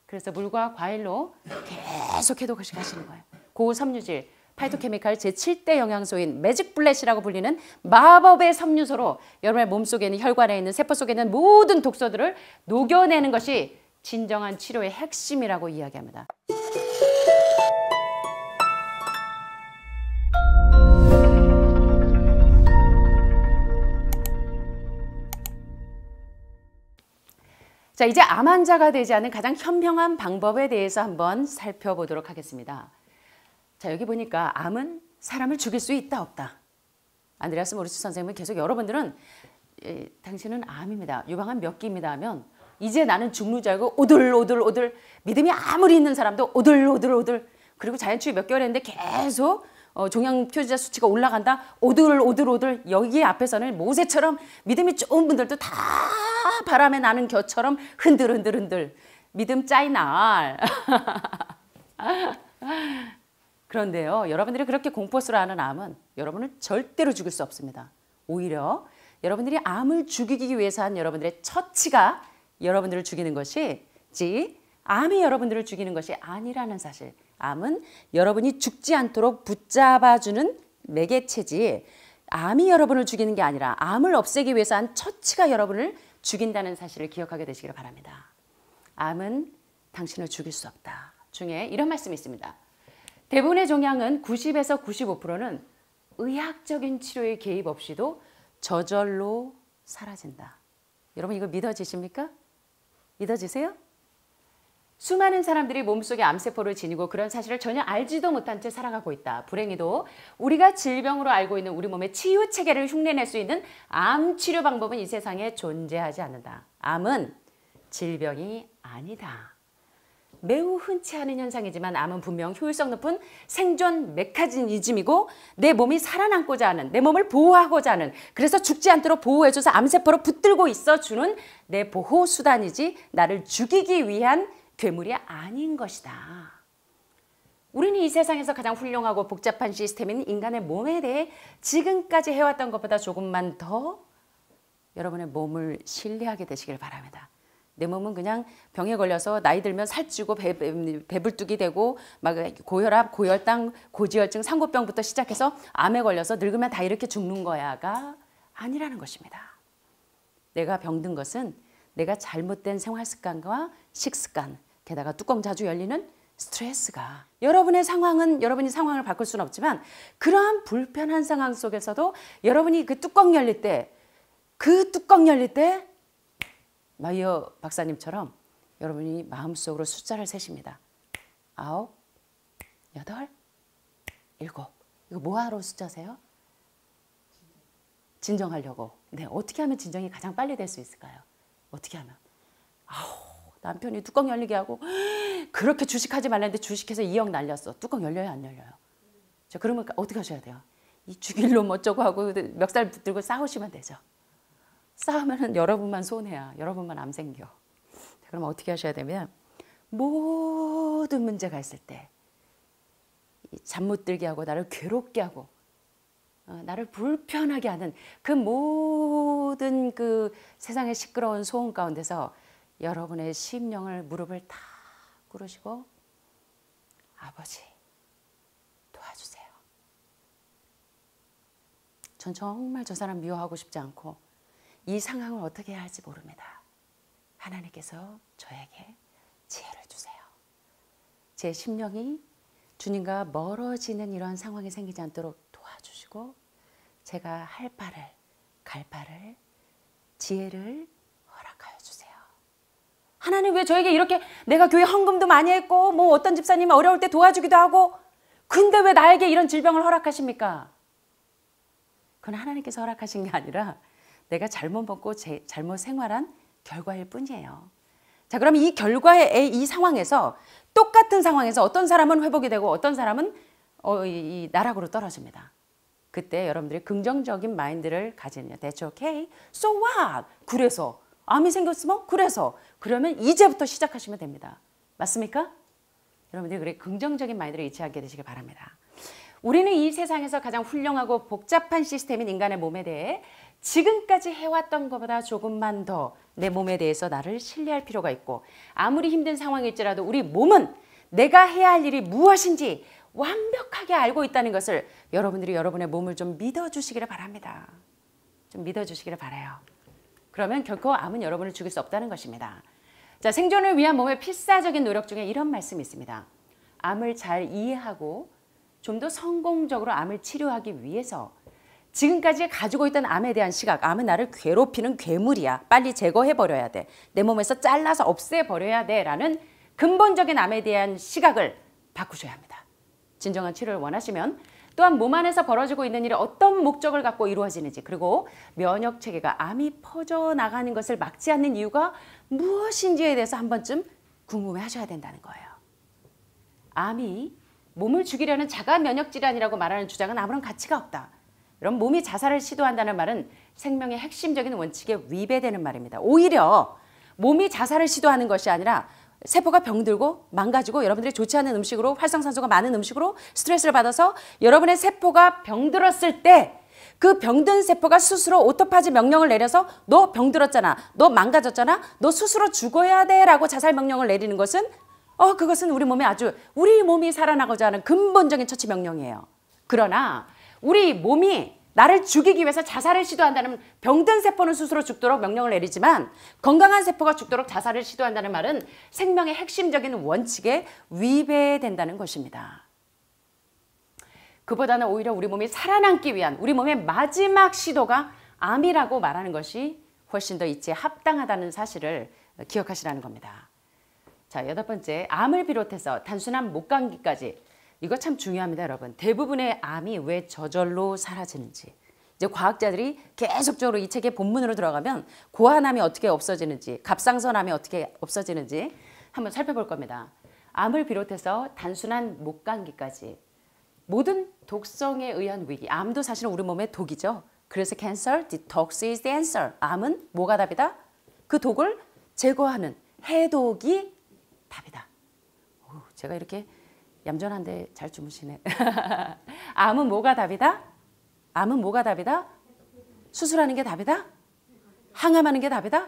그래서 물과 과일로 계속 해독을 하시는 거예요. 고섬유질, 파이토케미칼 제7대 영양소인 매직 블렛이라고 불리는 마법의 섬유소로 여러분의 몸속에 있는 혈관에 있는 세포 속에 있는 모든 독소들을 녹여내는 것이 진정한 치료의 핵심이라고 이야기합니다. 자, 이제 암 환자가 되지 않은 가장 현명한 방법에 대해서 한번 살펴보도록 하겠습니다. 자, 여기 보니까 암은 사람을 죽일 수 있다 없다. 안드레아스 모리스 선생님은 계속 여러분들은 당신은 암입니다. 유방암 몇 기입니다 하면 이제 나는 죽는 줄 알고 오들오들 믿음이 아무리 있는 사람도 오들 그리고 자연치유 몇 개월 했는데 계속 종양 표지자 수치가 올라간다. 오들 여기 앞에서는 모세처럼 믿음이 좋은 분들도 다 바람에 나는 겨처럼 흔들 믿음 짜이날. 그런데요, 여러분들이 그렇게 공포스러워하는 암은 여러분을 절대로 죽일 수 없습니다. 오히려 여러분들이 암을 죽이기 위해서 한 여러분들의 처치가 여러분들을 죽이는 것이지 암이 여러분들을 죽이는 것이 아니라는 사실. 암은 여러분이 죽지 않도록 붙잡아주는 매개체지 암이 여러분을 죽이는 게 아니라 암을 없애기 위해서 한 처치가 여러분을 죽인다는 사실을 기억하게 되시기를 바랍니다. 암은 당신을 죽일 수 없다. 중에 이런 말씀이 있습니다. 대부분의 종양은 90에서 95%는 의학적인 치료의 개입 없이도 저절로 사라진다. 여러분 이거 믿어지십니까? 믿어지세요? 수많은 사람들이 몸속에 암세포를 지니고 그런 사실을 전혀 알지도 못한 채 살아가고 있다. 불행히도 우리가 질병으로 알고 있는 우리 몸의 치유 체계를 흉내낼 수 있는 암 치료 방법은 이 세상에 존재하지 않는다. 암은 질병이 아니다. 매우 흔치 않은 현상이지만 암은 분명 효율성 높은 생존 메커니즘이고 내 몸이 살아남고자 하는, 내 몸을 보호하고자 하는, 그래서 죽지 않도록 보호해줘서 암세포로 붙들고 있어주는 내 보호수단이지 나를 죽이기 위한 괴물이 아닌 것이다. 우리는 이 세상에서 가장 훌륭하고 복잡한 시스템인 인간의 몸에 대해 지금까지 해왔던 것보다 조금만 더 여러분의 몸을 신뢰하게 되시길 바랍니다. 내 몸은 그냥 병에 걸려서 나이 들면 살찌고 배불뚝이 되고 막 고혈압, 고혈당, 고지혈증, 상고병부터 시작해서 암에 걸려서 늙으면 다 이렇게 죽는 거야가 아니라는 것입니다. 내가 병든 것은 내가 잘못된 생활 습관과 식습관, 게다가 뚜껑 자주 열리는 스트레스가 여러분의 상황은 여러분이 상황을 바꿀 수는 없지만 그러한 불편한 상황 속에서도 여러분이 그 뚜껑 열릴 때 마이어 박사님처럼 여러분이 마음속으로 숫자를 세십니다. 9, 8, 7. 이거 뭐하러 숫자세요? 진정하려고. 네, 어떻게 하면 진정이 가장 빨리 될 수 있을까요? 어떻게 하면? 남편이 뚜껑 열리게 하고 그렇게 주식하지 말랬는데 주식해서 2억 날렸어. 뚜껑 열려요, 안 열려요? 자, 그러면 어떻게 하셔야 돼요? 이 죽일 놈 어쩌고 하고 멱살 붙들고 싸우시면 되죠. 싸우면 여러분만 손해야. 여러분만 암 생겨. 그럼 어떻게 하셔야 되면 모든 문제가 있을 때 잠 못 들게 하고 나를 괴롭게 하고 나를 불편하게 하는 그 모든 그 세상의 시끄러운 소음 가운데서 여러분의 심령을 무릎을 탁 꿇으시고 아버지 도와주세요. 전 정말 저 사람 미워하고 싶지 않고 이 상황을 어떻게 해야 할지 모릅니다. 하나님께서 저에게 지혜를 주세요. 제 심령이 주님과 멀어지는 이러한 상황이 생기지 않도록 도와주시고 제가 할 바를, 갈 바를, 지혜를 허락하여 주세요. 하나님 왜 저에게 이렇게 내가 교회 헌금도 많이 했고 뭐 어떤 집사님은 어려울 때 도와주기도 하고 근데 왜 나에게 이런 질병을 허락하십니까? 그건 하나님께서 허락하신 게 아니라 내가 잘못 먹고 잘못 생활한 결과일 뿐이에요. 자, 그럼 이 결과의 이 상황에서 똑같은 상황에서 어떤 사람은 회복이 되고 어떤 사람은 이 나락으로 떨어집니다. 그때 여러분들이 긍정적인 마인드를 가지는 That's okay. So what? 그래서 암이 생겼으면 그래서 그러면 이제부터 시작하시면 됩니다. 맞습니까? 여러분들이 그래 긍정적인 마인드를 잃지 않게 되시길 바랍니다. 우리는 이 세상에서 가장 훌륭하고 복잡한 시스템인 인간의 몸에 대해 지금까지 해왔던 것보다 조금만 더 내 몸에 대해서 나를 신뢰할 필요가 있고 아무리 힘든 상황일지라도 우리 몸은 내가 해야 할 일이 무엇인지 완벽하게 알고 있다는 것을 여러분들이 여러분의 몸을 좀 믿어주시기를 바랍니다. 좀 믿어주시기를 바라요. 그러면 결코 암은 여러분을 죽일 수 없다는 것입니다. 자, 생존을 위한 몸의 필사적인 노력 중에 이런 말씀이 있습니다. 암을 잘 이해하고 좀 더 성공적으로 암을 치료하기 위해서 지금까지 가지고 있던 암에 대한 시각, 암은 나를 괴롭히는 괴물이야. 빨리 제거해버려야 돼. 내 몸에서 잘라서 없애버려야 돼. 라는 근본적인 암에 대한 시각을 바꾸셔야 합니다. 진정한 치료를 원하시면 또한 몸 안에서 벌어지고 있는 일이 어떤 목적을 갖고 이루어지는지 그리고 면역체계가 암이 퍼져나가는 것을 막지 않는 이유가 무엇인지에 대해서 한 번쯤 궁금해 하셔야 된다는 거예요. 암이 몸을 죽이려는 자가 면역질환이라고 말하는 주장은 아무런 가치가 없다. 그럼 몸이 자살을 시도한다는 말은 생명의 핵심적인 원칙에 위배되는 말입니다. 오히려 몸이 자살을 시도하는 것이 아니라 세포가 병들고 망가지고 여러분들이 좋지 않은 음식으로 활성산소가 많은 음식으로 스트레스를 받아서 여러분의 세포가 병들었을 때 그 병든 세포가 스스로 오토파지 명령을 내려서 너 병들었잖아. 너 망가졌잖아. 너 스스로 죽어야 돼 라고 자살 명령을 내리는 것은 그것은 우리 몸이 살아나고자 하는 근본적인 처치 명령이에요. 그러나 우리 몸이 나를 죽이기 위해서 자살을 시도한다는 병든 세포는 스스로 죽도록 명령을 내리지만 건강한 세포가 죽도록 자살을 시도한다는 말은 생명의 핵심적인 원칙에 위배된다는 것입니다. 그보다는 오히려 우리 몸이 살아남기 위한 우리 몸의 마지막 시도가 암이라고 말하는 것이 훨씬 더 이치에 합당하다는 사실을 기억하시라는 겁니다. 자, 8번째, 암을 비롯해서 단순한 목감기까지 이거 참 중요합니다, 여러분. 대부분의 암이 왜 저절로 사라지는지. 이제 과학자들이 계속적으로 이 책의 본문으로 들어가면 고환암이 어떻게 없어지는지, 갑상선암이 어떻게 없어지는지 한번 살펴볼 겁니다. 암을 비롯해서 단순한 목감기까지 모든 독성에 의한 위기. 암도 사실은 우리 몸의 독이죠. 그래서 cancer, detox is the answer. 암은 뭐가 답이다? 그 독을 제거하는 해독이 답이다. 제가 이렇게 얌전한데 잘 주무시네. 암은 뭐가 답이다? 암은 뭐가 답이다? 수술하는 게 답이다? 항암하는 게 답이다?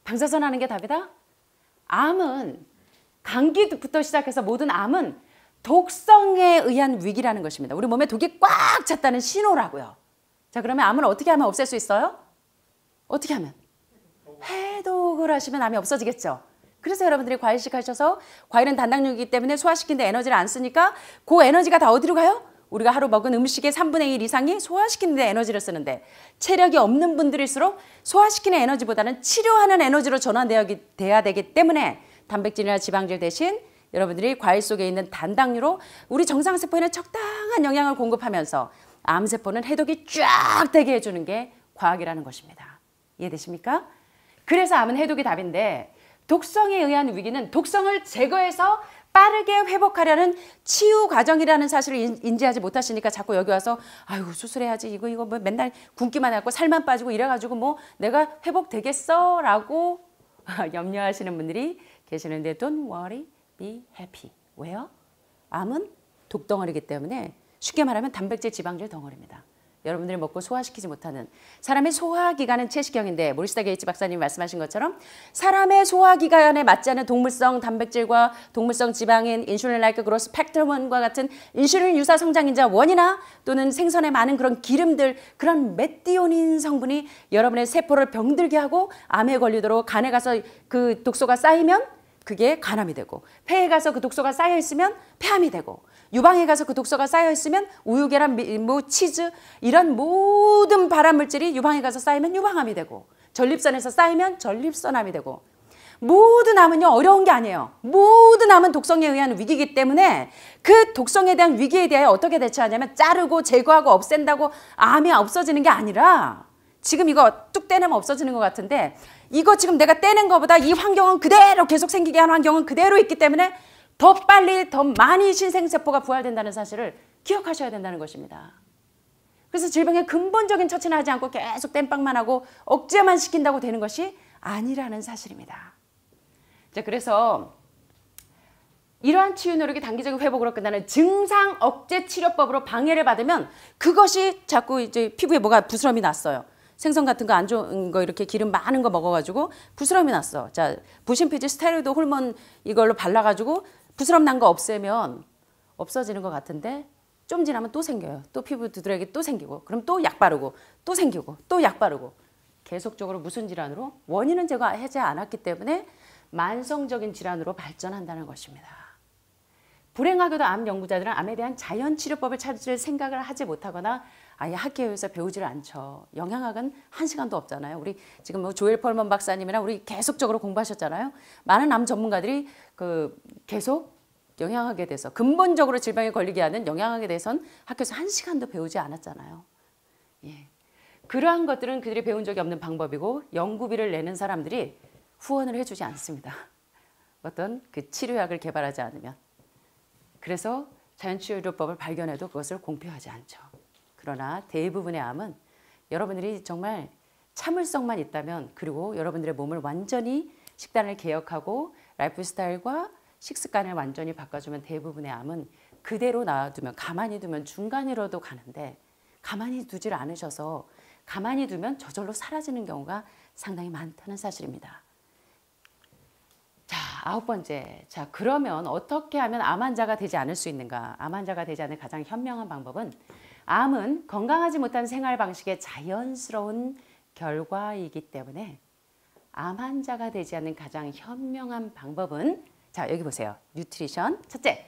방사선 하는 게 답이다? 암은 감기부터 시작해서 모든 암은 독성에 의한 위기라는 것입니다. 우리 몸에 독이 꽉 찼다는 신호라고요. 자, 그러면 암을 어떻게 하면 없앨 수 있어요? 어떻게 하면? 해독을 하시면 암이 없어지겠죠. 그래서 여러분들이 과일식 하셔서 과일은 단당류이기 때문에 소화시키는데 에너지를 안 쓰니까 그 에너지가 다 어디로 가요? 우리가 하루 먹은 음식의 3분의 1 이상이 소화시키는 데 에너지를 쓰는데 체력이 없는 분들일수록 소화시키는 에너지보다는 치료하는 에너지로 전환돼야 되기 때문에 단백질이나 지방질 대신 여러분들이 과일 속에 있는 단당류로 우리 정상세포에는 적당한 영양을 공급하면서 암세포는 해독이 쫙 되게 해주는 게 과학이라는 것입니다. 이해되십니까? 그래서 암은 해독이 답인데 독성에 의한 위기는 독성을 제거해서 빠르게 회복하려는 치유 과정이라는 사실을 인지하지 못하시니까 자꾸 여기 와서 아이고 수술해야지 이거 뭐 맨날 굶기만 해갖고 살만 빠지고 이래가지고 뭐 내가 회복되겠어? 라고 염려하시는 분들이 계시는데 don't worry, be happy. 왜요? 암은 독덩어리이기 때문에 쉽게 말하면 단백질 지방질 덩어리입니다. 여러분들이 먹고 소화시키지 못하는 사람의 소화기관은 체시경인데 모리시다 게이츠 박사님이 말씀하신 것처럼 사람의 소화기관에 맞지 않는 동물성 단백질과 동물성 지방인 인슐린 라이크 그로스 팩터몬과 같은 인슐린 유사 성장인자 원이나 또는 생선에 많은 그런 기름들 그런 메티오닌 성분이 여러분의 세포를 병들게 하고 암에 걸리도록 간에 가서 그 독소가 쌓이면 그게 간암이 되고 폐에 가서 그 독소가 쌓여 있으면 폐암이 되고 유방에 가서 그 독소가 쌓여 있으면 우유, 계란, 치즈 이런 모든 발암물질이 유방에 가서 쌓이면 유방암이 되고 전립선에서 쌓이면 전립선암이 되고 모든 암은요 어려운 게 아니에요. 모든 암은 독성에 의한 위기이기 때문에 그 독성에 대한 위기에 대해 어떻게 대처하냐면 자르고 제거하고 없앤다고 암이 없어지는 게 아니라 지금 이거 뚝 떼내면 없어지는 것 같은데 이거 지금 내가 떼는 것보다 이 환경은 그대로 계속 생기게 하는 환경은 그대로 있기 때문에 더 빨리 더 많이 신생세포가 부활된다는 사실을 기억하셔야 된다는 것입니다. 그래서 질병의 근본적인 처치는 하지 않고 계속 땜빵만 하고 억제만 시킨다고 되는 것이 아니라는 사실입니다. 자, 그래서 이러한 치유 노력이 단기적인 회복으로 끝나는 증상 억제 치료법으로 방해를 받으면 그것이 자꾸 이제 피부에 뭐가 부스럼이 났어요. 생선 같은 거 안 좋은 거 이렇게 기름 많은 거 먹어가지고 부스럼이 났어. 자, 부신피지 스테로이드 호르몬 이걸로 발라가지고 부스럼 난 거 없애면 없어지는 것 같은데 좀 지나면 또 생겨요. 또 피부 두드러기 또 생기고 그럼 또 약 바르고 또 생기고 또 약 바르고 계속적으로 무슨 질환으로? 원인은 제가 해제 않았기 때문에 만성적인 질환으로 발전한다는 것입니다. 불행하게도 암 연구자들은 암에 대한 자연 치료법을 찾을 생각을 하지 못하거나 아예 학교에서 배우지를 않죠. 영양학은 한 시간도 없잖아요. 우리 지금 뭐 조엘 펄먼 박사님이나 우리 계속적으로 공부하셨잖아요. 많은 암 전문가들이 계속 영양학에 대해서 근본적으로 질병에 걸리게 하는 영양학에 대해서는 학교에서 한 시간도 배우지 않았잖아요. 예. 그러한 것들은 그들이 배운 적이 없는 방법이고 연구비를 내는 사람들이 후원을 해주지 않습니다. 어떤 그 치료약을 개발하지 않으면. 그래서 자연치료법을 발견해도 그것을 공표하지 않죠. 그러나 대부분의 암은 여러분들이 정말 참을성만 있다면 그리고 여러분들의 몸을 완전히 식단을 개혁하고 라이프 스타일과 식습관을 완전히 바꿔주면 대부분의 암은 그대로 놔두면 가만히 두면 중간으로도 가는데 가만히 두질 않으셔서 가만히 두면 저절로 사라지는 경우가 상당히 많다는 사실입니다. 자, 9번째. 자, 그러면 어떻게 하면 암 환자가 되지 않을 수 있는가? 암 환자가 되지 않는 가장 현명한 방법은 암은 건강하지 못한 생활 방식의 자연스러운 결과이기 때문에 암 환자가 되지 않는 가장 현명한 방법은 자, 여기 보세요. 뉴트리션. 첫째,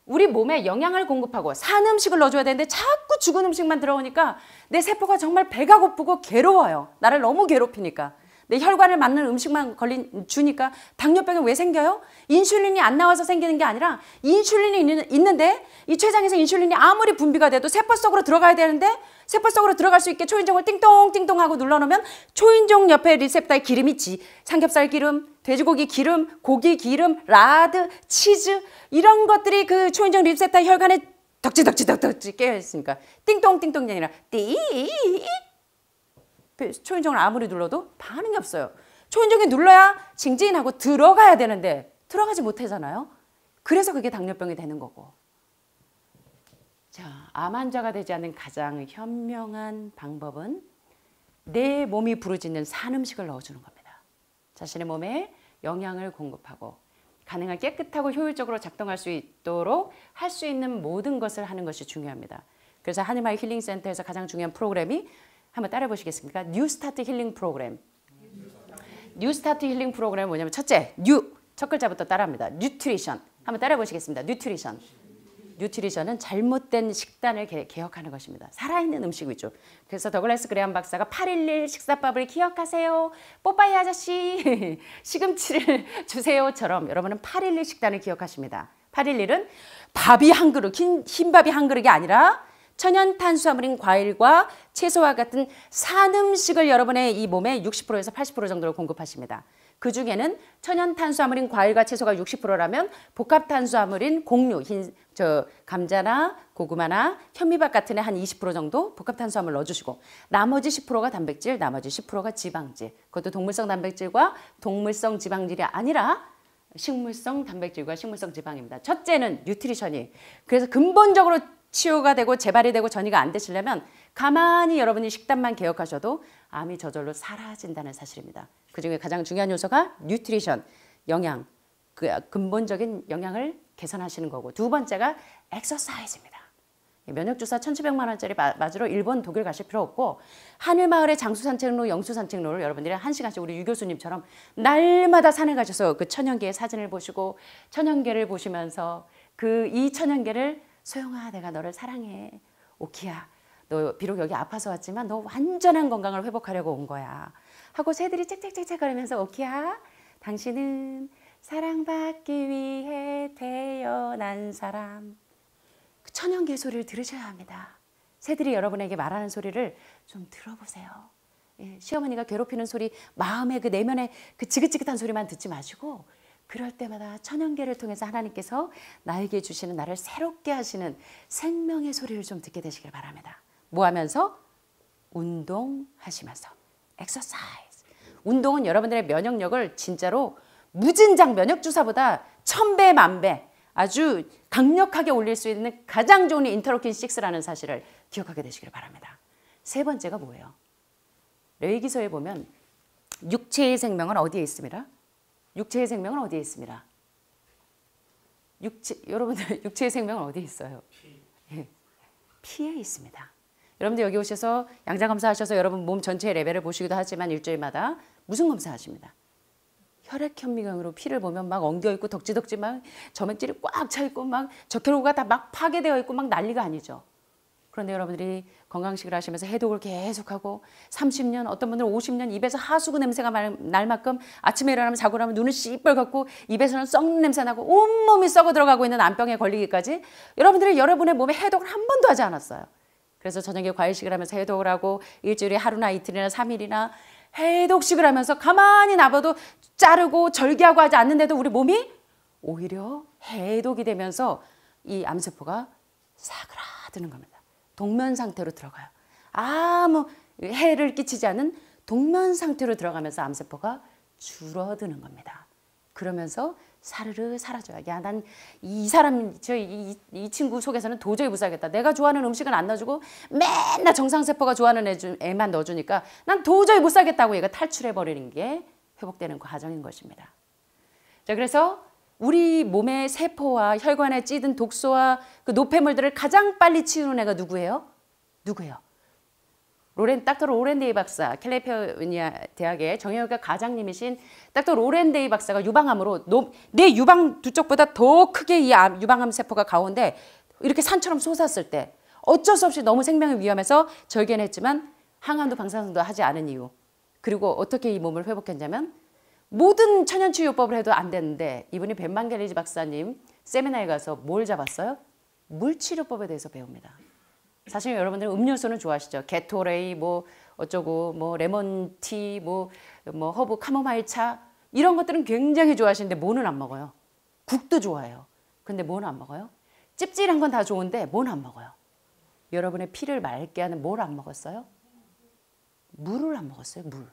우리 몸에 영양을 공급하고 산 음식을 넣어줘야 되는데 자꾸 죽은 음식만 들어오니까 내 세포가 정말 배가 고프고 괴로워요. 나를 너무 괴롭히니까. 내 혈관을 맞는 음식만 주니까 당뇨병이 왜 생겨요? 인슐린이 안 나와서 생기는 게 아니라 인슐린이 있는데 이 췌장에서 인슐린이 아무리 분비가 돼도 세포 속으로 들어가야 되는데 세포 속으로 들어갈 수 있게 초인종을 띵똥띵똥 하고 눌러놓으면 초인종 옆에 리셉터에 기름이 있지. 삼겹살 기름, 돼지고기 기름, 고기 기름, 라드, 치즈 이런 것들이 그 초인종 리셉터 혈관에 덕지덕지 깨어있으니까 띵똥띵똥이 아니라 띠 초인종을 아무리 눌러도 반응이 없어요. 초인종이 눌러야 징징하고 들어가야 되는데 들어가지 못하잖아요. 그래서 그게 당뇨병이 되는 거고. 자, 암 환자가 되지 않는 가장 현명한 방법은 내 몸이 부르짖는 산 음식을 넣어주는 겁니다. 자신의 몸에 영양을 공급하고 가능한 깨끗하고 효율적으로 작동할 수 있도록 할 수 있는 모든 것을 하는 것이 중요합니다. 그래서 하늘마을 힐링센터에서 가장 중요한 프로그램이 한번 따라 보시겠습니까? 뉴스타트 힐링 프로그램. 뉴스타트 힐링 프로그램은 뭐냐면 첫째, 첫 글자부터 따라합니다. 뉴트리션. 한번 따라 보시겠습니다. 뉴트리션. 뉴트리션은 잘못된 식단을 개혁하는 것입니다. 살아있는 음식 위주. 그래서 더글라스 그레함 박사가 8.11 식사법을 기억하세요. 뽀빠이 아저씨 시금치를 주세요처럼 여러분은 8.11 식단을 기억하십니다. 8.11은 밥이 한 그릇, 흰 밥이 한 그릇이 아니라 천연 탄수화물인 과일과 채소와 같은 산 음식을 여러분의 이 몸에 60%에서 80% 정도를 공급하십니다. 그 중에는 천연 탄수화물인 과일과 채소가 60%라면 복합 탄수화물인 곡류, 감자나 고구마나 현미밥 같은 애 한 20% 정도 복합 탄수화물 넣어주시고 나머지 10%가 단백질, 나머지 10%가 지방질. 그것도 동물성 단백질과 동물성 지방질이 아니라 식물성 단백질과 식물성 지방입니다. 첫째는 뉴트리션이. 그래서 근본적으로 치유가 되고 재발이 되고 전이가 안 되시려면 가만히 여러분이 식단만 개혁하셔도 암이 저절로 사라진다는 사실입니다. 그중에 가장 중요한 요소가 뉴트리션, 영양, 그 근본적인 영양을 개선하시는 거고 두 번째가 엑서사이즈입니다. 면역주사 1,700만 원짜리 맞으러 일본, 독일 가실 필요 없고 하늘마을의 장수산책로, 영수산책로를 여러분들이 1시간씩 우리 유 교수님처럼 날마다 산에 가셔서 그 천연계의 사진을 보시고 천연계를 보시면서 이 천연계를 소영아, 내가 너를 사랑해. 오키야, 너 비록 여기 아파서 왔지만 너 완전한 건강을 회복하려고 온 거야. 하고 새들이 짹짹짹짹 거리면서 오키야, 당신은 사랑받기 위해 태어난 사람. 그 천연계 소리를 들으셔야 합니다. 새들이 여러분에게 말하는 소리를 좀 들어보세요. 예, 시어머니가 괴롭히는 소리, 마음의 그 내면의 그 지긋지긋한 소리만 듣지 마시고 그럴 때마다 천연계를 통해서 하나님께서 나에게 주시는 나를 새롭게 하시는 생명의 소리를 좀 듣게 되시길 바랍니다. 뭐 하면서? 운동하시면서. 엑서사이즈. 운동은 여러분들의 면역력을 진짜로 무진장 면역주사보다 1000배, 10,000배 아주 강력하게 올릴 수 있는 가장 좋은 인터로킨 6라는 사실을 기억하게 되시길 바랍니다. 세 번째가 뭐예요? 레위기서에 보면 육체의 생명은 어디에 있습니다? 육체의 생명은 어디에 있습니다? 여러분들 육체의 생명은 어디에 있어요? 예, 피에 있습니다. 여러분들 여기 오셔서 양자 검사하셔서 여러분 몸 전체의 레벨을 보시기도 하지만 일주일마다 무슨 검사하십니다? 혈액 현미경으로 피를 보면 막 엉겨 있고 덕지덕지 막 점액질이 꽉 차 있고 막 적혈구가 다 막 파괴되어 있고 막 난리가 아니죠. 그런데 여러분들이 건강식을 하시면서 해독을 계속하고 30년 어떤 분들은 50년 입에서 하수구 냄새가 날 만큼 아침에 일어나면 자고 나면 눈은 씨뻘겋고 입에서는 썩는 냄새 나고 온몸이 썩어 들어가고 있는 암병에 걸리기까지 여러분들이 여러분의 몸에 해독을 한 번도 하지 않았어요. 그래서 저녁에 과일식을 하면서 해독을 하고 일주일에 하루나 이틀이나 3일이나 해독식을 하면서 가만히 놔봐도 자르고 절개하고 하지 않는데도 우리 몸이 오히려 해독이 되면서 이 암세포가 사그라드는 겁니다. 동면 상태로 들어가요. 아무 해를 끼치지 않는 동면 상태로 들어가면서 암세포가 줄어드는 겁니다. 그러면서 사르르 사라져요. 야, 난 이 사람, 이 친구 속에서는 도저히 못 살겠다. 내가 좋아하는 음식은 안 넣어주고 맨날 정상세포가 좋아하는 애만 넣어주니까 난 도저히 못 살겠다고 얘가 탈출해버리는 게 회복되는 과정인 것입니다. 자, 그래서 우리 몸의 세포와 혈관에 찌든 독소와 그 노폐물들을 가장 빨리 치우는 애가 누구예요? 누구예요? 닥터 로렌 데이 박사, 캘리포니아 대학의 정형외과 과장님이신 닥터 로렌 데이 박사가 유방암으로 내 유방 두 쪽보다 더 크게 이 유방암 세포가 가운데 이렇게 산처럼 솟았을 때 어쩔 수 없이 너무 생명이 위험해서 절개했지만 항암도 방사선도 하지 않은 이유. 그리고 어떻게 이 몸을 회복했냐면 모든 천연치유요법을 해도 안 되는데 이분이 벤반겔리지 박사님 세미나에 가서 뭘 잡았어요? 물치료법에 대해서 배웁니다. 사실 여러분들은 음료수는 좋아하시죠. 게토레이 뭐 어쩌고 뭐 레몬티 뭐 허브 카모마일 차 이런 것들은 굉장히 좋아하시는데 뭐는 안 먹어요. 국도 좋아해요. 근데 뭐는 안 먹어요? 찝찝한 건 다 좋은데 뭐는 안 먹어요. 여러분의 피를 맑게 하는 뭘 안 먹었어요? 물을 안 먹었어요. 물.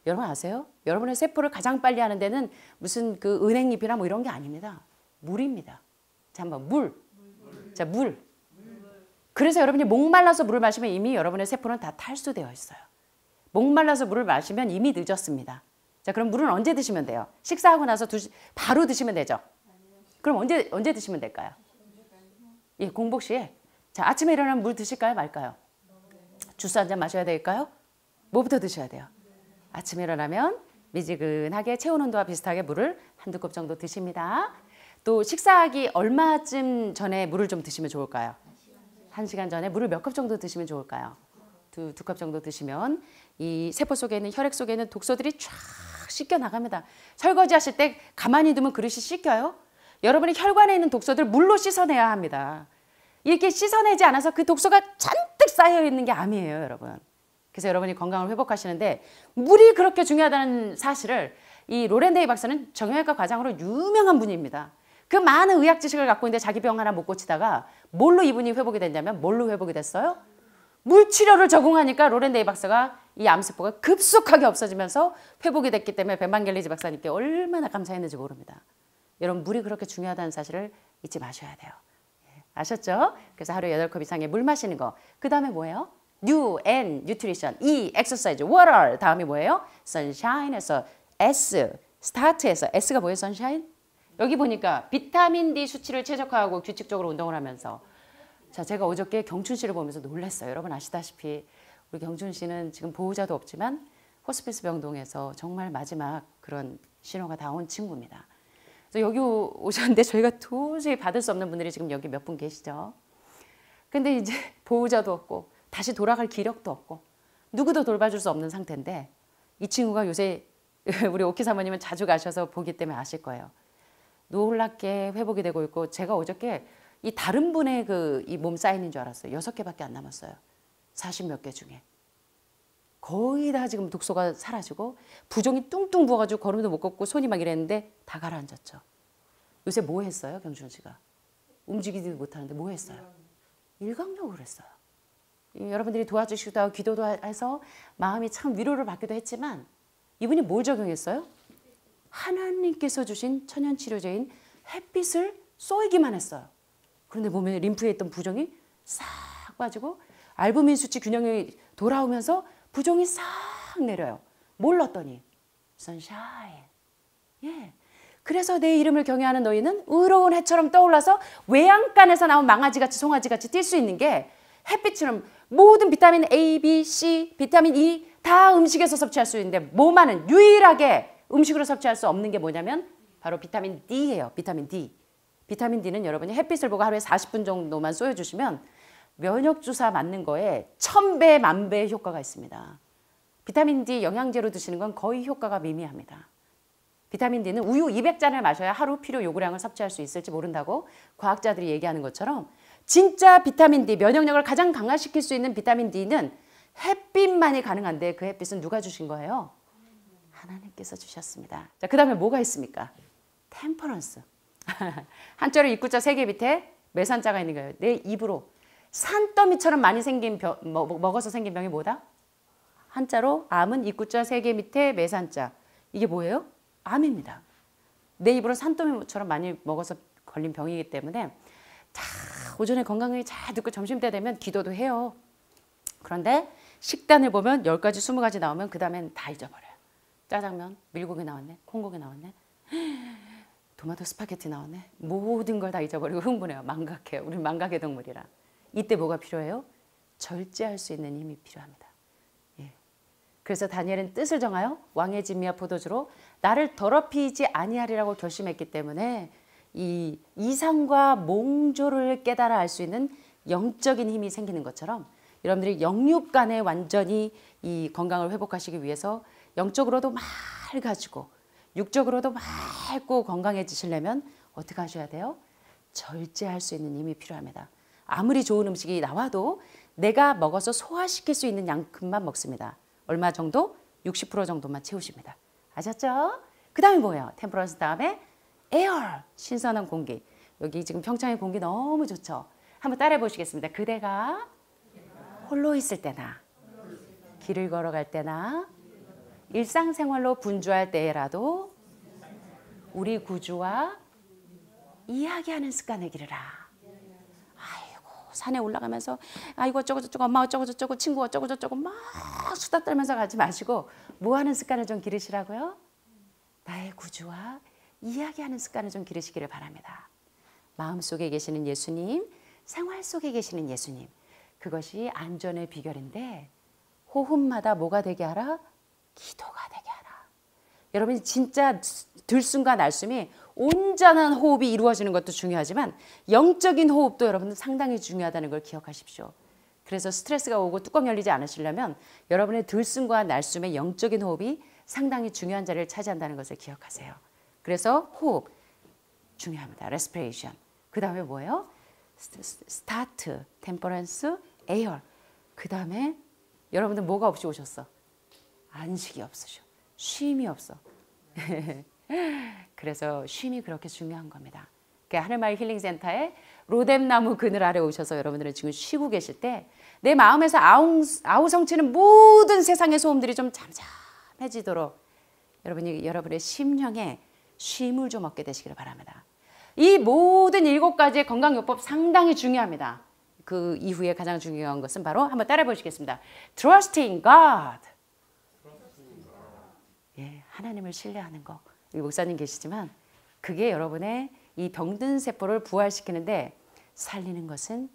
여러분 아세요? 여러분의 세포를 가장 빨리 하는 데는 무슨 그 은행잎이나 뭐 이런 게 아닙니다. 물입니다. 자, 한번 물. 자, 물. 그래서 여러분이 목말라서 물을 마시면 이미 여러분의 세포는 다 탈수되어 있어요. 목말라서 물을 마시면 이미 늦었습니다. 자, 그럼 물은 언제 드시면 돼요? 식사하고 나서 바로 드시면 되죠? 그럼 언제 드시면 될까요? 예, 공복 시에. 자, 아침에 일어나면 물 드실까요? 말까요? 주스 한 잔 마셔야 될까요? 뭐부터 드셔야 돼요? 아침에 일어나면 미지근하게 체온 온도와 비슷하게 물을 한두 컵 정도 드십니다. 또 식사하기 얼마쯤 전에 물을 좀 드시면 좋을까요? 1시간 전에 물을 몇 컵 정도 드시면 좋을까요? 두 컵 정도 드시면 이 세포 속에 있는 혈액 속에 있는 독소들이 쫙 씻겨 나갑니다. 설거지 하실 때 가만히 두면 그릇이 씻겨요? 여러분이 혈관에 있는 독소들 물로 씻어내야 합니다. 이렇게 씻어내지 않아서 그 독소가 잔뜩 쌓여 있는 게 암이에요, 여러분. 그래서 여러분이 건강을 회복하시는데 물이 그렇게 중요하다는 사실을 이 로렌 데이 박사는 정형외과 과장으로 유명한 분입니다. 그 많은 의학 지식을 갖고 있는데 자기 병 하나 못 고치다가 뭘로 이분이 회복이 됐냐면 뭘로 회복이 됐어요? 물치료를 적응하니까 로렌 데이 박사가 이 암세포가 급속하게 없어지면서 회복이 됐기 때문에 벤반겔리지 박사님께 얼마나 감사했는지 모릅니다. 여러분 물이 그렇게 중요하다는 사실을 잊지 마셔야 돼요. 아셨죠? 그래서 하루에 8컵 이상의 물 마시는 거. 그 다음에 뭐예요? 뉴, 앤, 뉴트리션, E, 엑서사이즈, 워터. 다음이 뭐예요? 선샤인에서 S, 스타트에서 S가 뭐예요? 선샤인? 여기 보니까 비타민 D 수치를 최적화하고 규칙적으로 운동을 하면서 자, 제가 어저께 경춘 씨를 보면서 놀랐어요. 여러분 아시다시피 우리 경춘 씨는 지금 보호자도 없지만 호스피스 병동에서 정말 마지막 그런 신호가 다 온 친구입니다. 그래서 여기 오셨는데 저희가 도저히 받을 수 없는 분들이 지금 여기 몇 분 계시죠. 근데 이제 보호자도 없고 다시 돌아갈 기력도 없고 누구도 돌봐줄 수 없는 상태인데 이 친구가 요새 우리 오키 사모님은 자주 가셔서 보기 때문에 아실 거예요. 놀랍게 회복이 되고 있고 제가 어저께 이 다른 분의 그 이 몸 사인인 줄 알았어요. 6개밖에 안 남았어요. 40몇 개 중에. 거의 다 지금 독소가 사라지고 부종이 뚱뚱 부어가지고 걸음도 못 걷고 손이 막 이랬는데 다 가라앉았죠. 요새 뭐 했어요, 경준 씨가? 움직이지 못하는데 뭐 했어요? 일광욕을 했어요. 여러분들이 도와주시기도 하고 기도도 해서 마음이 참 위로를 받기도 했지만 이분이 뭘 적용했어요? 하나님께서 주신 천연치료제인 햇빛을 쏘이기만 했어요. 그런데 몸에 림프에 있던 부종이 싹 빠지고 알부민 수치 균형이 돌아오면서 부종이 싹 쫙 내려요. 뭘 넣었더니 sunshine. 예. 그래서 내 이름을 경외하는 너희는 의로운 해처럼 떠올라서 외양간에서 나온 망아지같이 송아지같이 뛸 수 있는 게 햇빛처럼 모든 비타민 A, B, C, 비타민 E 다 음식에서 섭취할 수 있는데 몸만은 유일하게 음식으로 섭취할 수 없는 게 뭐냐면 바로 비타민 D예요. 비타민 D. 비타민 D는 여러분이 햇빛을 보고 하루에 40분 정도만 쏘여주시면 면역주사 맞는 거에 1000배, 10,000배의 효과가 있습니다. 비타민 D 영양제로 드시는 건 거의 효과가 미미합니다. 비타민 D는 우유 200잔을 마셔야 하루 필요 요구량을 섭취할 수 있을지 모른다고 과학자들이 얘기하는 것처럼 진짜 비타민 D, 면역력을 가장 강화시킬 수 있는 비타민 D는 햇빛만이 가능한데 그 햇빛은 누가 주신 거예요? 하나님께서 주셨습니다. 자, 그 다음에 뭐가 있습니까? 템퍼런스. 한자로 입구자 3개 밑에 매산자가 있는 거예요. 내 입으로 산더미처럼 많이 생긴 먹어서 생긴 병이 뭐다? 한자로 암은 입구자 3개 밑에 매산자. 이게 뭐예요? 암입니다. 내 입으로 산더미처럼 많이 먹어서 걸린 병이기 때문에 자, 오전에 건강을 잘 듣고 점심때 되면 기도도 해요. 그런데 식단을 보면 10가지, 20가지 나오면 그 다음엔 다 잊어버려요. 짜장면, 밀고기 나왔네, 콩고기 나왔네, 토마토 스파게티 나왔네. 모든 걸 다 잊어버리고 흥분해요. 망각해요. 우리 망각의 동물이라. 이때 뭐가 필요해요? 절제할 수 있는 힘이 필요합니다. 예. 그래서 다니엘은 뜻을 정하여 왕의 진미와 포도주로 나를 더럽히지 아니하리라고 결심했기 때문에 이 이상과 몽조를 깨달아 알 수 있는 영적인 힘이 생기는 것처럼 여러분들이 영육간에 완전히 이 건강을 회복하시기 위해서 영적으로도 맑아지고 육적으로도 맑고 건강해지시려면 어떻게 하셔야 돼요? 절제할 수 있는 힘이 필요합니다. 아무리 좋은 음식이 나와도 내가 먹어서 소화시킬 수 있는 양큼만 먹습니다. 얼마 정도? 60% 정도만 채우십니다. 아셨죠? 그 다음에 뭐예요? 템퍼런스 다음에 에어, 신선한 공기. 여기 지금 평창의 공기 너무 좋죠? 한번 따라해 보시겠습니다. 그대가 홀로 있을 때나 길을 걸어갈 때나 일상생활로 분주할 때라도 우리 구주와 이야기하는 습관을 기르라. 아이고 산에 올라가면서 아이고 어쩌고 저쩌고 엄마 어쩌고 저쩌고 친구 어쩌고 저쩌고 막 수다 떨면서 가지 마시고 뭐 하는 습관을 좀 기르시라고요? 나의 구주와 이야기하는 습관을 좀 기르시기를 바랍니다. 마음속에 계시는 예수님, 생활 속에 계시는 예수님. 그것이 안전의 비결인데 호흡마다 뭐가 되게 하라? 기도가 되게 하라. 여러분이 진짜 들숨과 날숨이 온전한 호흡이 이루어지는 것도 중요하지만 영적인 호흡도 여러분들 상당히 중요하다는 걸 기억하십시오. 그래서 스트레스가 오고 뚜껑 열리지 않으시려면 여러분의 들숨과 날숨의 영적인 호흡이 상당히 중요한 자리를 차지한다는 것을 기억하세요. 그래서 호흡 중요합니다. 레스피레이션. 그 다음에 뭐예요? 스타트, 템퍼런스, 에어. 그 다음에 여러분들 뭐가 없이 오셨어? 안식이 없으셔. 쉼이 없어. 그래서 쉼이 그렇게 중요한 겁니다. 하늘마을 힐링센터에 로뎀나무 그늘 아래 오셔서 여러분들은 지금 쉬고 계실 때 내 마음에서 아우성치는 모든 세상의 소음들이 좀 잠잠해지도록 여러분이 여러분의 심령에 쉼을 좀 얻게 되시기를 바랍니다. 이 모든 7가지의 건강요법 상당히 중요합니다. 그 이후에 가장 중요한 것은 바로 한번 따라해 보시겠습니다. Trusting God. 예, 하나님을 신뢰하는 거. 이 목사님 계시지만 그게 여러분의 이 병든 세포를 부활시키는데 살리는 것은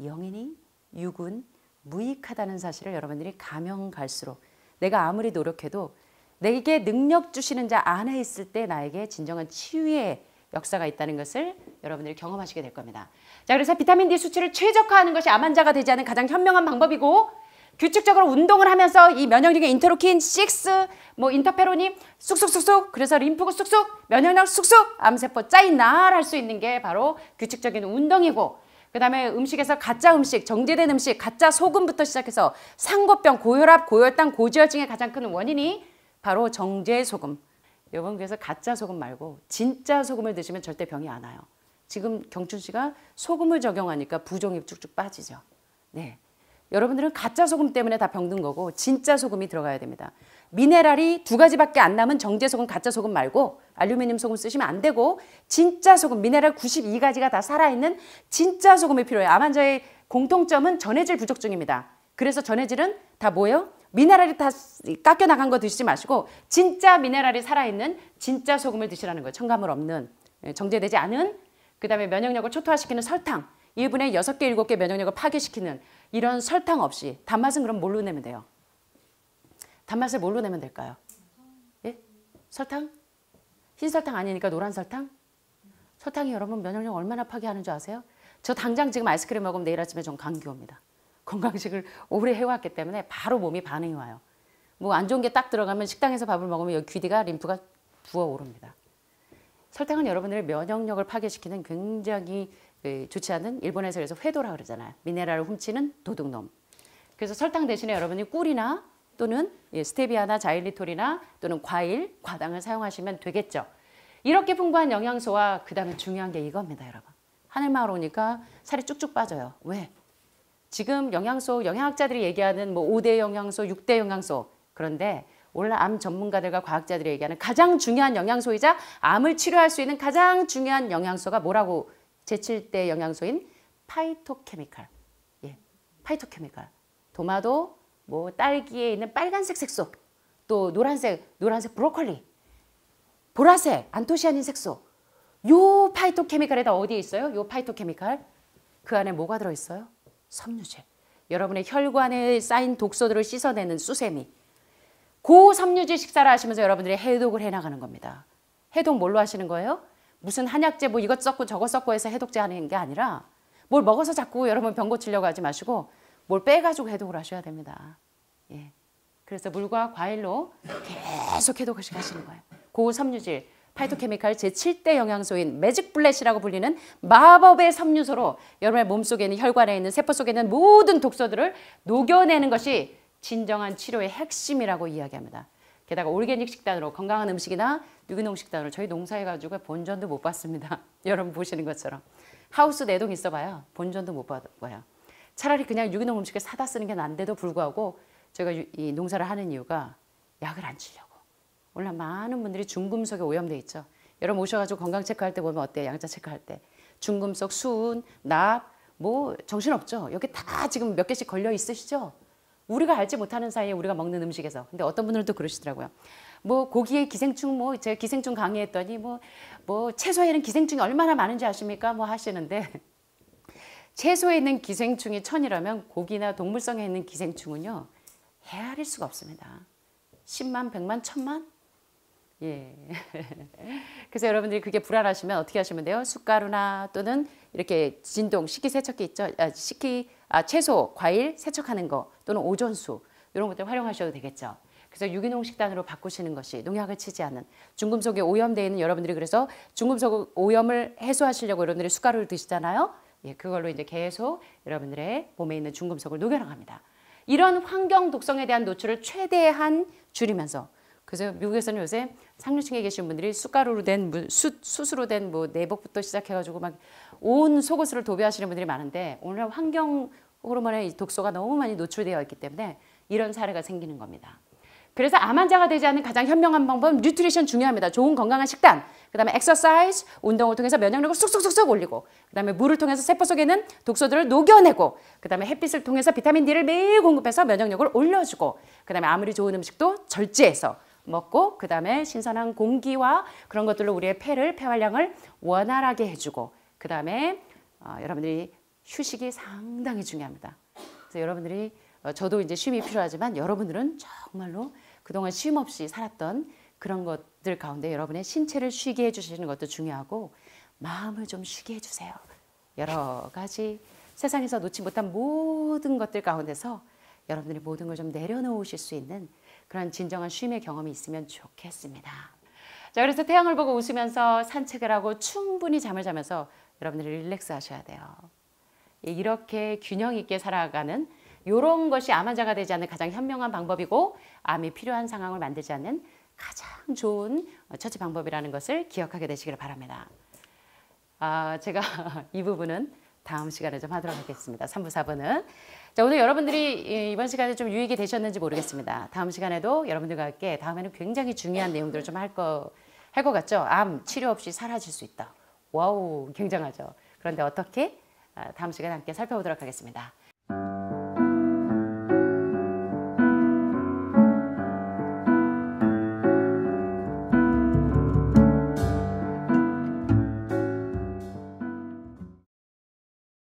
영이니 육은 무익하다는 사실을 여러분들이 가면 갈수록 내가 아무리 노력해도 내게 능력 주시는 자 안에 있을 때 나에게 진정한 치유의 역사가 있다는 것을 여러분들이 경험하시게 될 겁니다. 자, 그래서 비타민 D 수치를 최적화하는 것이 암 환자가 되지 않은 가장 현명한 방법이고 규칙적으로 운동을 하면서 이 면역력의 인터루킨 6, 뭐 인터페론이 쑥쑥쑥쑥 그래서 림프구 쑥쑥 면역력 쑥쑥 암세포 짜이날 할 수 있는 게 바로 규칙적인 운동이고 그 다음에 음식에서 가짜 음식, 정제된 음식, 가짜 소금부터 시작해서 상고병, 고혈압, 고혈당, 고지혈증의 가장 큰 원인이 바로 정제 소금. 여러분 그래서 가짜 소금 말고 진짜 소금을 드시면 절대 병이 안 와요. 지금 경춘 씨가 소금을 적용하니까 부종이 쭉쭉 빠지죠. 네. 여러분들은 가짜 소금 때문에 다 병든 거고 진짜 소금이 들어가야 됩니다. 미네랄이 2가지밖에 안 남은 정제 소금, 가짜 소금 말고 알루미늄 소금 쓰시면 안 되고 진짜 소금, 미네랄 92가지가 다 살아있는 진짜 소금이 필요해요. 암 환자의 공통점은 전해질 부족증입니다. 그래서 전해질은 다 뭐예요? 미네랄이 다 깎여 나간 거 드시지 마시고 진짜 미네랄이 살아있는 진짜 소금을 드시라는 거예요. 첨가물 없는, 정제되지 않은, 그다음에 면역력을 초토화시키는 설탕, 1분에 6개, 7개 면역력을 파괴시키는 이런 설탕 없이. 단맛은 그럼 뭘로 내면 돼요? 단맛을 뭘로 내면 될까요? 예? 설탕? 흰 설탕 아니니까 노란 설탕? 설탕이 여러분 면역력 얼마나 파괴하는 줄 아세요? 저 당장 지금 아이스크림 먹으면 내일 아침에 전 감기 옵니다. 건강식을 오래 해왔기 때문에 바로 몸이 반응이 와요. 뭐 안 좋은 게 딱 들어가면 식당에서 밥을 먹으면 여기 귀디가 림프가 부어오릅니다. 설탕은 여러분들의 면역력을 파괴시키는 굉장히 좋지 않은, 일본에서 그래서 회도라 그러잖아요. 미네랄을 훔치는 도둑놈. 그래서 설탕 대신에 여러분이 꿀이나 또는 스테비아나 자일리톨이나 또는 과일, 과당을 사용하시면 되겠죠. 이렇게 풍부한 영양소와 그 다음에 중요한 게 이겁니다, 여러분. 하늘마을 오니까 살이 쭉쭉 빠져요. 왜? 지금 영양소, 영양학자들이 얘기하는 뭐 5대 영양소, 6대 영양소. 그런데 오늘 암 전문가들과 과학자들이 얘기하는 가장 중요한 영양소이자 암을 치료할 수 있는 가장 중요한 영양소가 뭐라고? 제7대 영양소인 파이토케미칼. 예, 파이토케미칼. 도마도, 뭐 딸기에 있는 빨간색 색소, 또 노란색 브로콜리, 보라색 안토시아닌 색소. 요 파이토케미칼에다 어디에 있어요? 요 파이토케미칼. 그 안에 뭐가 들어있어요? 섬유질. 여러분의 혈관에 쌓인 독소들을 씻어내는 수세미. 그 섬유질 식사를 하시면서 여러분들이 해독을 해나가는 겁니다. 해독 뭘로 하시는 거예요? 무슨 한약재 뭐 이것 섞고 저것 섞고 해서 해독제 하는 게 아니라 뭘 먹어서 자꾸 여러분 병 고치려고 하지 마시고 뭘 빼가지고 해독을 하셔야 됩니다. 예. 그래서 물과 과일로 계속 해독을 하시는 거예요. 고섬유질, 파이토케미칼 제7대 영양소인 매직 블렛이라고 불리는 마법의 섬유소로 여러분의 몸속에 있는 혈관에 있는 세포 속에 있는 모든 독소들을 녹여내는 것이 진정한 치료의 핵심이라고 이야기합니다. 게다가 올게닉 식단으로 건강한 음식이나 유기농 식단으로 저희 농사해가지고 본전도 못 받습니다. 여러분 보시는 것처럼. 하우스 내동 있어봐야 본전도 못 받아요. 차라리 그냥 유기농 음식을 사다 쓰는 게 난데도 불구하고 제가 이 농사를 하는 이유가 약을 안 치려고. 오늘 많은 분들이 중금속에 오염돼 있죠. 여러분 오셔가지고 건강 체크할 때 보면 어때요? 양자 체크할 때. 중금속, 수은, 납, 뭐 정신없죠? 여기 다 지금 몇 개씩 걸려 있으시죠? 우리가 알지 못하는 사이에 우리가 먹는 음식에서. 근데 어떤 분들은 또 그러시더라고요. 뭐 고기에 기생충, 뭐 제가 기생충 강의했더니 뭐 채소에는 기생충이 얼마나 많은지 아십니까? 뭐 하시는데 채소에 있는 기생충이 1000이라면 고기나 동물성에 있는 기생충은요 헤아릴 수가 없습니다. 10만, 100만, 1000만? 예. 그래서 여러분들이 그게 불안하시면 어떻게 하시면 돼요? 숟가루나 또는 이렇게 진동, 식기세척기 있죠? 채소, 과일 세척하는 거 또는 오존수 이런 것들 활용하셔도 되겠죠. 그래서 유기농 식단으로 바꾸시는 것이 농약을 치지 않는 중금속에 오염되어 있는 여러분들이 그래서 중금속 오염을 해소하시려고 여러분들이 숟가루를 드시잖아요. 예, 그걸로 이제 계속 여러분들의 몸에 있는 중금속을 녹여나갑니다. 이런 환경 독성에 대한 노출을 최대한 줄이면서 그래서 미국에서는 요새 상류층에 계신 분들이 숟가루로 된 숯으로 된 뭐 내복부터 시작해가지고 막 온 속옷을 도배하시는 분들이 많은데 오늘 환경 호르몬의 독소가 너무 많이 노출되어 있기 때문에 이런 사례가 생기는 겁니다. 그래서 암 환자가 되지 않는 가장 현명한 방법은 뉴트리션 중요합니다. 좋은 건강한 식단, 그 다음에 엑서사이즈, 운동을 통해서 면역력을 쑥쑥쑥쑥 올리고 그 다음에 물을 통해서 세포 속에 있는 독소들을 녹여내고 그 다음에 햇빛을 통해서 비타민 D를 매일 공급해서 면역력을 올려주고 그 다음에 아무리 좋은 음식도 절제해서 먹고 그 다음에 신선한 공기와 그런 것들로 우리의 폐활량을 원활하게 해주고 그 다음에 여러분들이 휴식이 상당히 중요합니다. 그래서 여러분들이 저도 이제 쉼이 필요하지만 여러분들은 정말로 그동안 쉼 없이 살았던 그런 것들 가운데 여러분의 신체를 쉬게 해주시는 것도 중요하고 마음을 좀 쉬게 해주세요. 여러 가지 세상에서 놓지 못한 모든 것들 가운데서 여러분들이 모든 걸 좀 내려놓으실 수 있는 그런 진정한 쉼의 경험이 있으면 좋겠습니다. 자, 그래서 태양을 보고 웃으면서 산책을 하고 충분히 잠을 자면서 여러분들이 릴렉스 하셔야 돼요. 이렇게 균형 있게 살아가는 이런 것이 암 환자가 되지 않는 가장 현명한 방법이고 암이 필요한 상황을 만들지 않는 가장 좋은 처치 방법이라는 것을 기억하게 되시기를 바랍니다. 제가 이 부분은 다음 시간에 좀 하도록 하겠습니다. 3부, 4부는. 자, 오늘 여러분들이 이번 시간에 좀 유익이 되셨는지 모르겠습니다. 다음 시간에도 여러분들과 함께 다음에는 굉장히 중요한 내용들을 좀 할 것 같죠? 암 치료 없이 사라질 수 있다. 와우, 굉장하죠. 그런데 어떻게? 다음 시간에 함께 살펴보도록 하겠습니다.